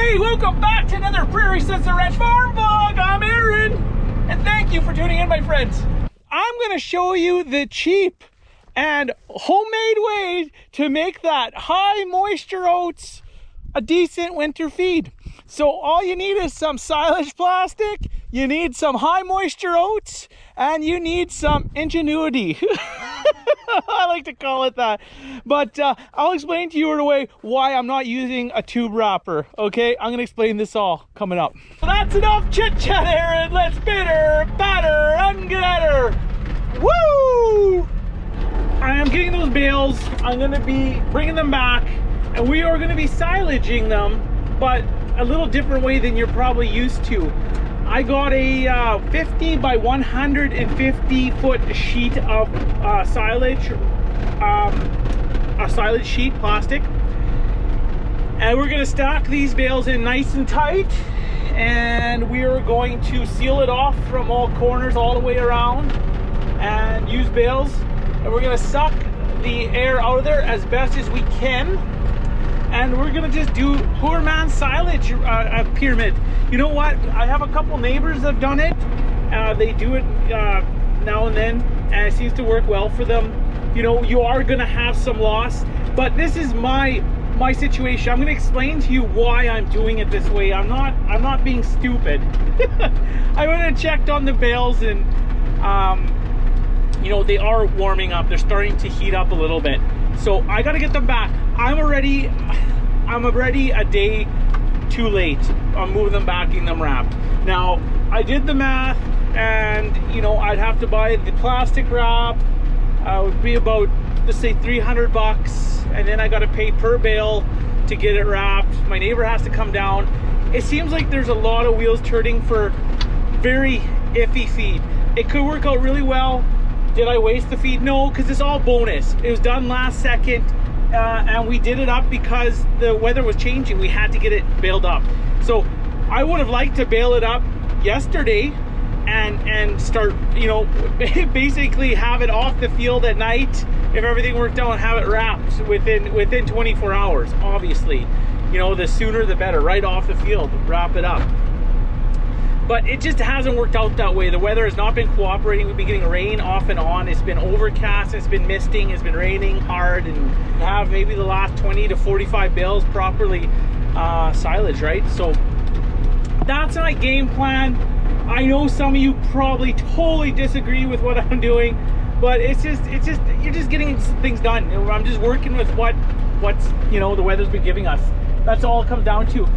Hey, welcome back to another Prairie Sister Ranch Farm Vlog. I'm Aaron, and thank you for tuning in, my friends. I'm going to show you the cheap and homemade way to make that high moisture oats a decent winter feed. So all you need is some silage plastic, you need some high moisture oats, and you need some ingenuity. I like to call it that. But I'll explain to you right away why I'm not using a tube wrapper, okay? I'm gonna explain this all coming up. Well, that's enough chit chat, Aaron. Let's bitter, batter, and getter. Woo! I am getting those bales. I'm gonna be bringing them back, and we are gonna be silaging them, but a little different way than you're probably used to. I got a 50 by 150 foot sheet of silage, a silage sheet, plastic. And we're gonna stack these bales in nice and tight. And we are going to seal it off from all corners all the way around and use bales. And we're gonna suck the air out of there as best as we can. And we're gonna just do poor man's silage pyramid. You know what? I have a couple neighbors that have done it. They do it now and then, and it seems to work well for them. You know, you are gonna have some loss, but this is my situation. I'm gonna explain to you why I'm doing it this way. I'm not being stupid. I went and checked on the bales, and you know, they are warming up. They're starting to heat up a little bit. So I gotta get them back. I'm already a day too late on moving them back, getting them wrapped. Now, I did the math, and you know, I'd have to buy the plastic wrap. It would be about, let's say, 300 bucks, and then I gotta pay per bale to get it wrapped. My neighbor has to come down. It seems like there's a lot of wheels turning for very iffy feed. It could work out really well. Did I waste the feed? No, because it's all bonus. It was done last second, and we did it up because the weather was changing. We had to get it baled up. So I would have liked to bale it up yesterday and start, you know, basically have it off the field at night if everything worked out, and have it wrapped within 24 hours. Obviously, you know, the sooner the better. Right off the field, wrap it up. But it just hasn't worked out that way. The weather has not been cooperating. We've been getting rain off and on. It's been overcast, it's been misting, it's been raining hard, and have maybe the last 20 to 45 bales properly silage, right? So that's my game plan. I know some of you probably totally disagree with what I'm doing, but it's just you're just getting things done. I'm just working with what's, you know, the weather's been giving us. That's all it comes down to.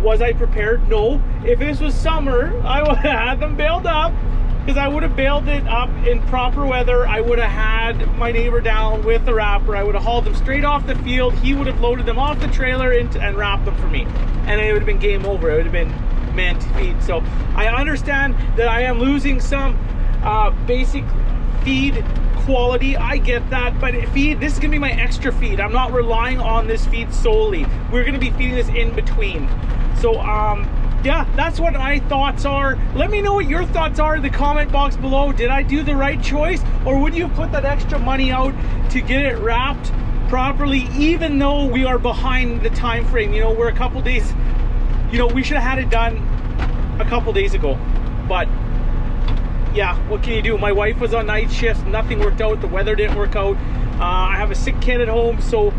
Was I prepared? No. If this was summer, I would have had them baled up, because I would have baled it up in proper weather. I would have had my neighbor down with the wrapper. I would have hauled them straight off the field. He would have loaded them off the trailer and wrapped them for me. And it would have been game over. It would have been meant to feed. So I understand that I am losing some basic feed quality. I get that, but feed, this is gonna be my extra feed. I'm not relying on this feed solely. We're gonna be feeding this in between. So yeah, that's what my thoughts are. Let me know what your thoughts are in the comment box below. Did I do the right choice, or would you put that extra money out to get it wrapped properly, even though we are behind the time frame? You know, we're a couple days, you know, we should have had it done a couple days ago. But yeah, what can you do? My wife was on night shifts, nothing worked out, the weather didn't work out. I have a sick kid at home, so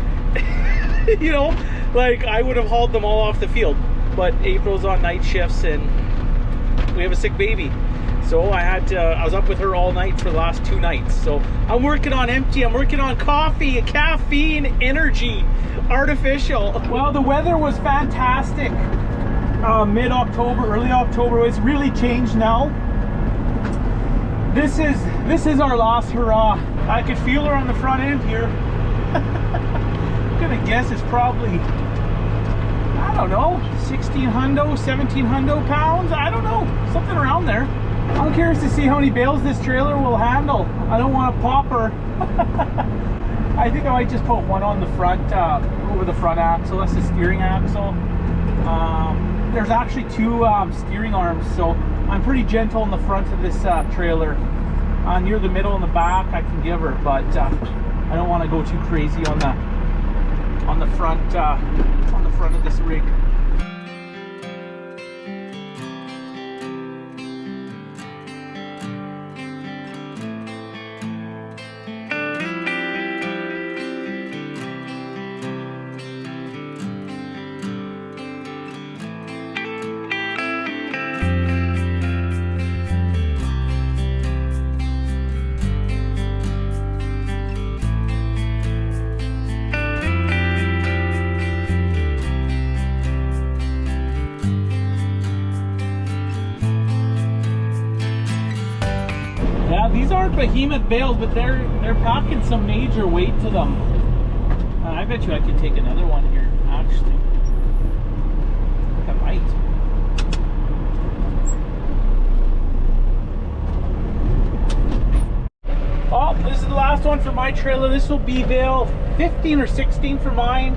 you know, like, I would have hauled them all off the field. But April's on night shifts, and we have a sick baby. So I was up with her all night for the last 2 nights. So I'm working on empty, I'm working on coffee, caffeine, energy, artificial. Well, the weather was fantastic. Mid-October, early October. It's really changed now. This is our last hurrah. I could feel her on the front end here. I'm gonna guess it's probably, I don't know, 16 hundo, 17 hundo pounds. I don't know, something around there. I'm curious to see how many bales this trailer will handle. I don't want to pop her. I think I might just put one on the front, over the front axle. That's the steering axle. There's actually 2 steering arms, so I'm pretty gentle in the front of this trailer. Near the middle and the back I can give her, but I don't want to go too crazy on the front of this rig. aren't behemoth bales, but they're packing some major weight to them. I bet you I could take another one here, actually. I think I might. Oh, this is the last one for my trailer. This will be bale 15 or 16 for mine.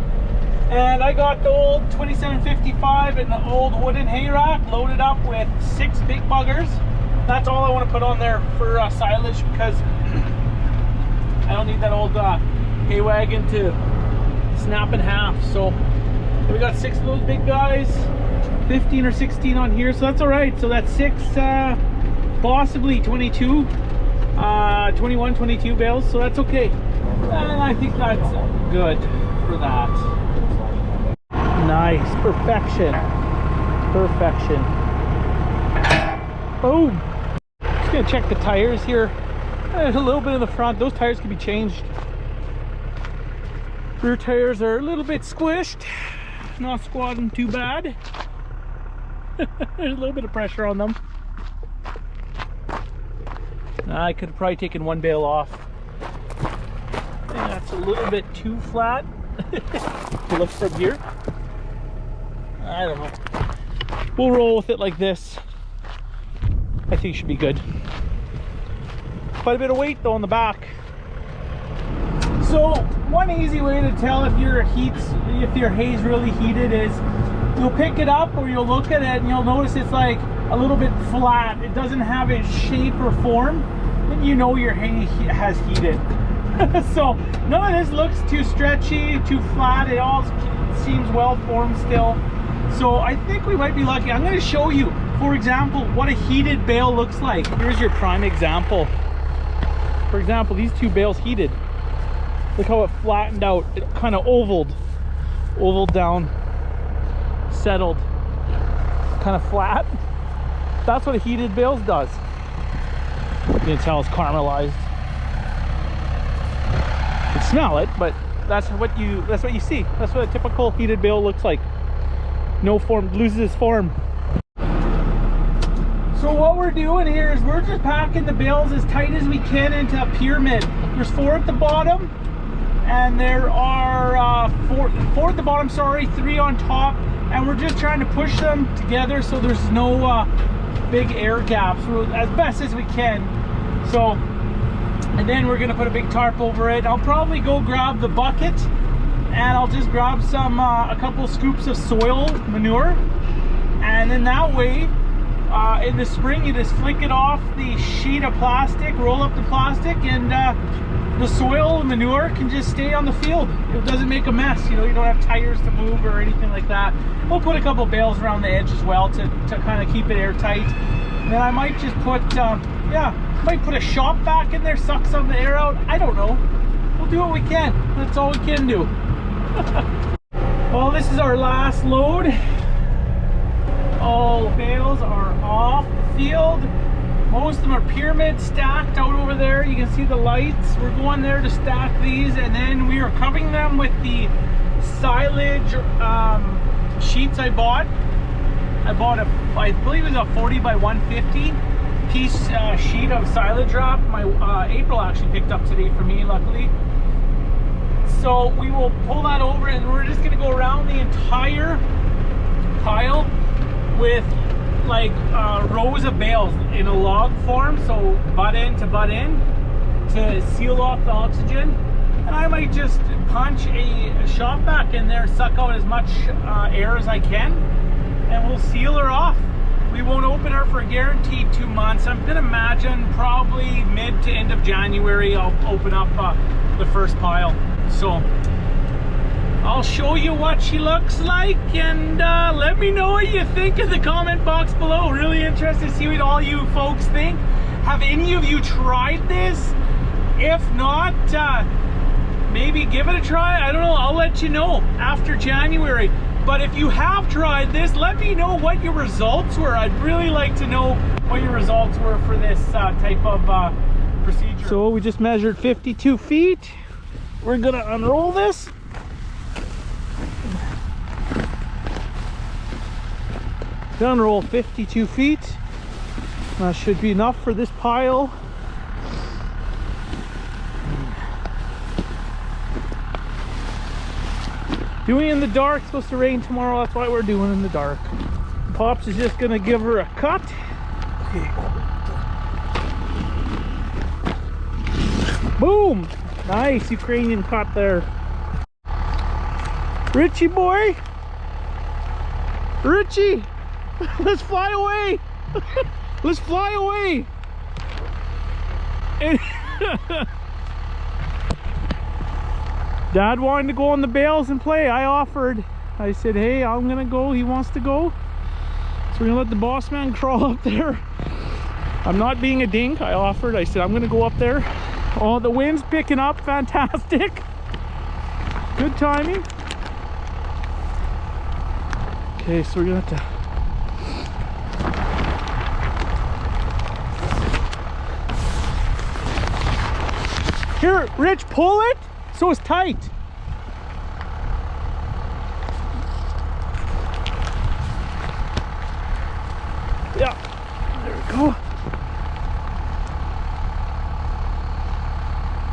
And I got the old 2755 and the old wooden hay rack loaded up with 6 big buggers. That's all I want to put on there for silage, because I don't need that old hay wagon to snap in half. So we got 6 of those big guys, 15 or 16 on here, so that's all right. So that's 6, possibly 22, 21, 22 bales, so that's okay. And I think that's good for that. Nice, perfection, perfection. Boom. Just gonna check the tires here. There's a little bit in the front. Those tires can be changed. Rear tires are a little bit squished, not squatting too bad. There's a little bit of pressure on them. I could have probably taken one bale off. I think that's a little bit too flat to look from here. I don't know. We'll roll with it like this. I think it should be good. Quite a bit of weight though on the back. So one easy way to tell if your hay's really heated is you'll pick it up or you'll look at it and you'll notice it's like a little bit flat. It doesn't have its shape or form. Then you know your hay has heated. So none of this looks too stretchy, too flat. It all seems well formed still. So I think we might be lucky. I'm going to show you, for example, what a heated bale looks like. Here's your prime example. For example, these 2 bales heated. Look how it flattened out. It kind of ovaled down, settled, kind of flat. That's what a heated bales does. You can tell it's caramelized. You can smell it, but that's what you see. That's what a typical heated bale looks like. No form, loses its form. So what we're doing here is we're just packing the bales as tight as we can into a pyramid. There's 4 at the bottom, and there are 4 at the bottom, sorry, 3 on top, and we're just trying to push them together so there's no big air gaps as best as we can. So, and then we're gonna put a big tarp over it. I'll probably go grab the bucket and I'll just grab some a couple scoops of soil manure, and then that way in the spring you just flick it off the sheet of plastic, roll up the plastic, and the soil manure can just stay on the field. It doesn't make a mess, you know. You don't have tires to move or anything like that. We'll put a couple bales around the edge as well to kind of keep it airtight. And then I might just put might put a shop vac in there, suck some of the air out. I don't know. We'll do what we can. That's all we can do. Well, this is our last load. All bales are off the field. Most of them are pyramid stacked out over there. You can see the lights. We're going there to stack these, and then we are covering them with the silage sheets I bought. I believe it was a 40 by 150 piece sheet of silage wrap. My April actually picked up today for me, luckily. So we will pull that over, and we're just gonna go around the entire pile with like rows of bales in a log form, so butt end to seal off the oxygen. And I might just punch a shop vac in there, suck out as much air as I can, and we'll seal her off. We won't open her for a guaranteed 2 months. I'm gonna imagine probably mid to end of January I'll open up the first pile. So I'll show you what she looks like, and let me know what you think in the comment box below. Really interested to see what all you folks think. Have any of you tried this? If not, maybe give it a try. I don't know, I'll let you know after January. But if you have tried this, let me know what your results were. I'd really like to know what your results were for this type of procedure. So we just measured 52 feet. We're gonna unroll this. Unroll 52 feet. That should be enough for this pile. Doing in the dark. It's supposed to rain tomorrow. That's why we're doing in the dark. Pops is just gonna give her a cut. Okay. Boom! Nice Ukrainian cut there. Richie boy! Richie! Let's fly away! Let's fly away! Dad wanted to go on the bales and play. I offered. I said, hey, I'm gonna go. He wants to go. So we're gonna let the boss man crawl up there. I'm not being a dink. I offered. I said, I'm gonna go up there. Oh, the wind's picking up. Fantastic. Good timing. Okay, so we're gonna have to... Here, Rich, pull it so it's tight. Yeah, there we go.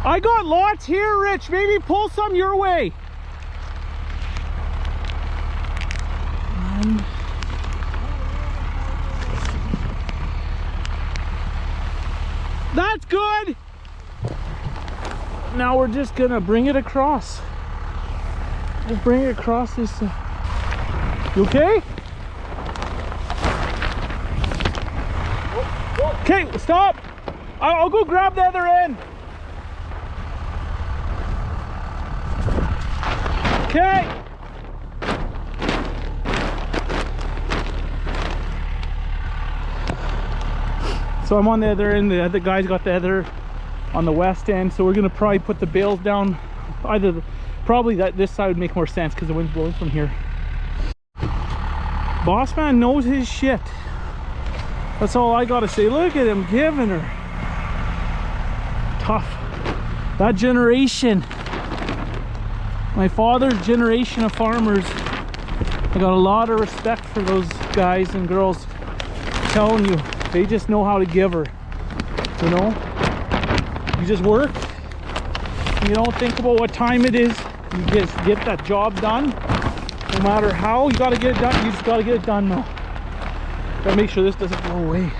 I got lots here, Rich. Maybe pull some your way. That's good. Now we're just gonna bring it across. Just bring it across this. You okay? Okay, stop. I'll go grab the other end. Okay. So I'm on the other end. The other guy's got the other on the west end. So we're gonna probably put the bales down. Either probably this side would make more sense because the wind's blowing from here. Boss man knows his shit. That's all I gotta say. Look at him giving her. Tough. That generation. My father's generation of farmers. I got a lot of respect for those guys and girls. I'm telling you, they just know how to give her. You know? You just work. You don't think about what time it is. You just get that job done. No matter how, you gotta get it done. You just gotta get it done now. Gotta make sure this doesn't blow away.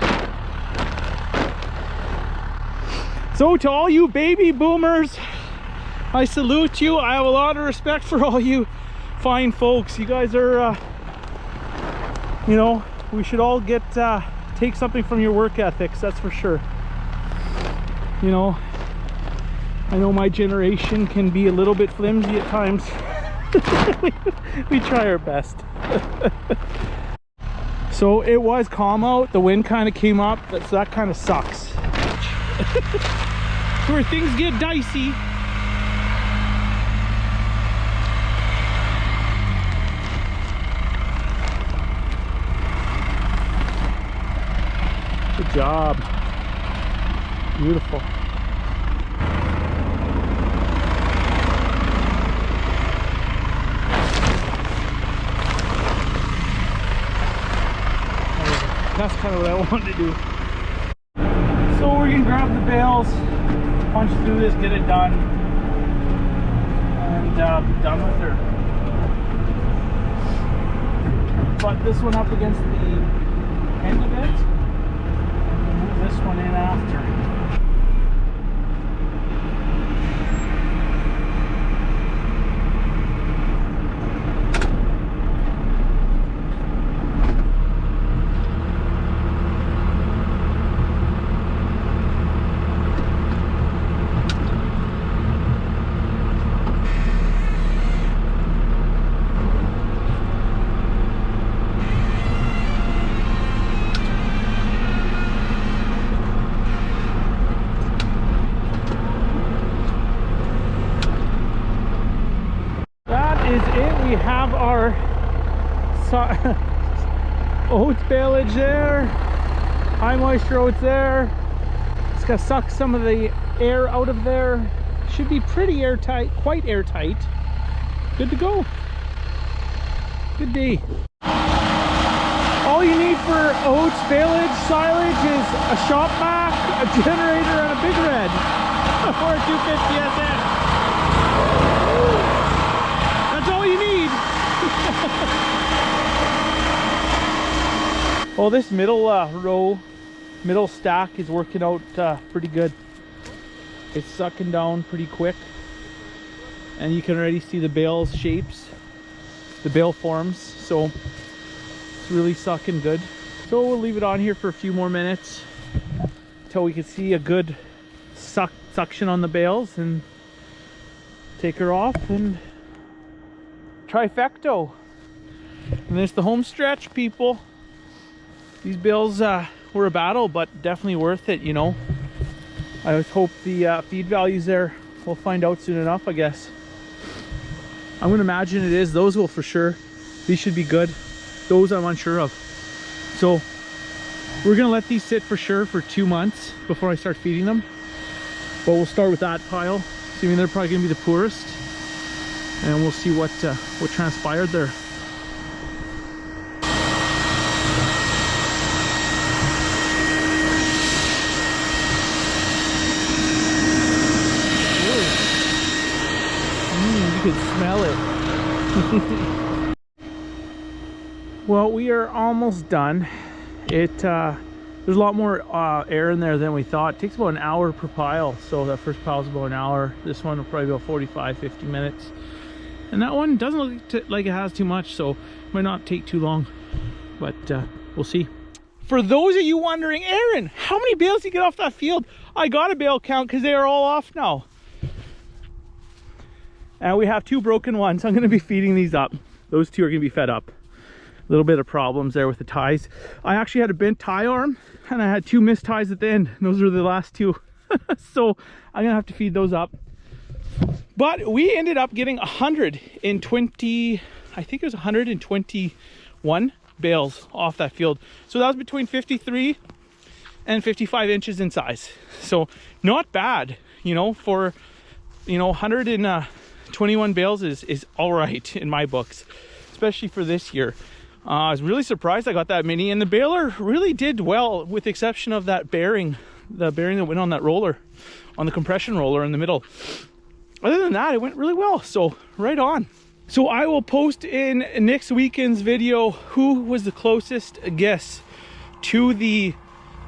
So to all you baby boomers, I salute you. I have a lot of respect for all you fine folks. You guys are, you know, we should all get, take something from your work ethics, that's for sure. You know, I know my generation can be a little bit flimsy at times. we try our best. So it was calm out. The wind kind of came up. So that kind of sucks. Where things get dicey. Good job. Beautiful. That's kind of what I wanted to do. So we're gonna grab the bales, punch through this, get it done, and be done with her. But this one up against the end of it, and move this one in after. We have our oats baleage there, high moisture oats there. It's gonna suck some of the air out of there. Should be pretty airtight, quite airtight. Good to go. Good day. All you need for oats baleage silage is a shop vac, a generator, and a big red or a 250 SS. That's all you need. Well, this middle middle stack is working out pretty good. It's sucking down pretty quick, and you can already see the bales shapes, the bale forms, so it's really sucking good. So we'll leave it on here for a few more minutes until we can see a good suction on the bales, and take her off and trifecto. And it's the home stretch, people. These bales were a battle, but definitely worth it, you know. I always hope the feed value's there. We'll find out soon enough, I guess. I'm gonna imagine it is. Those will for sure. These should be good. Those I'm unsure of. So we're gonna let these sit for sure for 2 months before I start feeding them. But we'll start with that pile. I mean, they're probably gonna be the poorest, and we'll see what transpired there. You can smell it. Well, we are almost done. There's a lot more air in there than we thought. It takes about an hour per pile, so that first pile is about an hour. This one will probably about 45-50 minutes, and that one doesn't look like it has too much, so it might not take too long, but we'll see. For those of you wondering, Aaron, how many bales did you get off that field? I got a bale count because they are all off now. And we have 2 broken ones. I'm going to be feeding these up. Those 2 are going to be fed up. A little bit of problems there with the ties. I actually had a bent tie arm, and I had 2 missed ties at the end. Those are the last 2. So I'm going to have to feed those up. But we ended up getting 120, I think it was 121 bales off that field. So that was between 53 and 55 inches in size. So not bad, you know, for, you know, 121 bales is all right in my books, especially for this year. I was really surprised I got that many, and the baler really did well, with the exception of that bearing, the bearing that went on that roller, on the compression roller in the middle. Other than that, it went really well, so right on. So I will post in next weekend's video who was the closest guess to the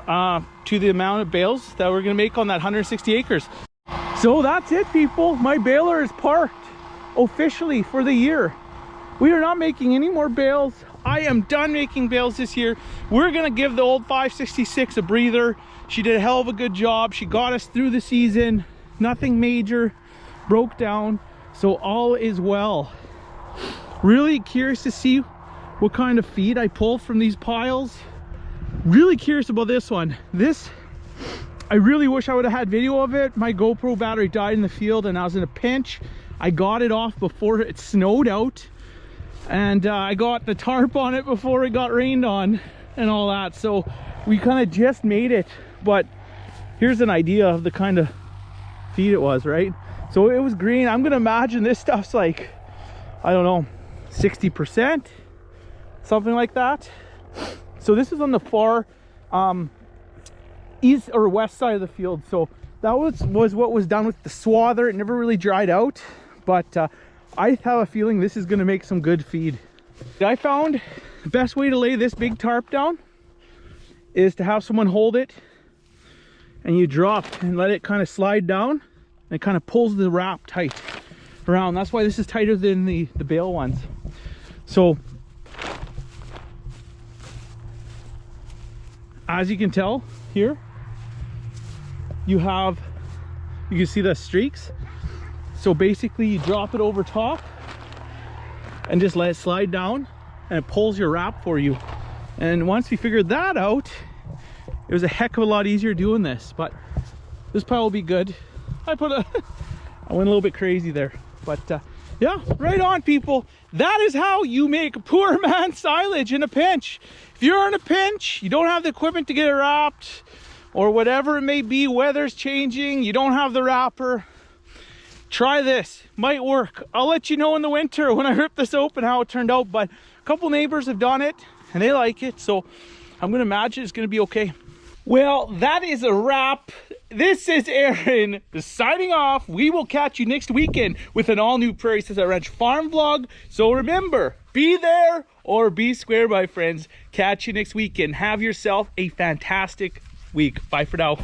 amount of bales that we're gonna make on that 160 acres. So that's it, people. My baler is parked officially for the year. We are not making any more bales. I am done making bales this year. We're gonna give the old 566 a breather. She did a hell of a good job. She got us through the season. Nothing major broke down, so all is well. Really curious to see what kind of feed I pull from these piles. Really curious about this one. This, I really wish I would have had video of it. My GoPro battery died in the field and I was in a pinch. I got it off before it snowed out, and I got the tarp on it before it got rained on and all that. So we kind of just made it, but here's an idea of the kind of feed it was, right? So it was green. I'm gonna imagine this stuff's like, I don't know, 60%, something like that. So this is on the far east or west side of the field. So that was what was done with the swather. It never really dried out, but I have a feeling this is going to make some good feed. I found the best way to lay this big tarp down is to have someone hold it, and you drop and let it kind of slide down, and it kind of pulls the wrap tight around. That's why this is tighter than the bale ones. So as you can tell here, you can see the streaks. So basically you drop it over top and just let it slide down, and it pulls your wrap for you. And once we figured that out, it was a heck of a lot easier doing this. But this pile will be good. I went a little bit crazy there, but yeah, right on, people. That is how you make poor man silage in a pinch. If you're in a pinch, you don't have the equipment to get it wrapped, or whatever it may be, weather's changing, you don't have the wrapper, try this. Might work. I'll let you know in the winter when I rip this open how it turned out, but a couple neighbors have done it and they like it, so I'm gonna imagine it's gonna be okay. Well, that is a wrap. This is Aaron signing off. We will catch you next weekend with an all new Prairie Silage Ranch farm vlog. So remember, be there or be square, my friends. Catch you next weekend. Have yourself a fantastic week. Bye for now.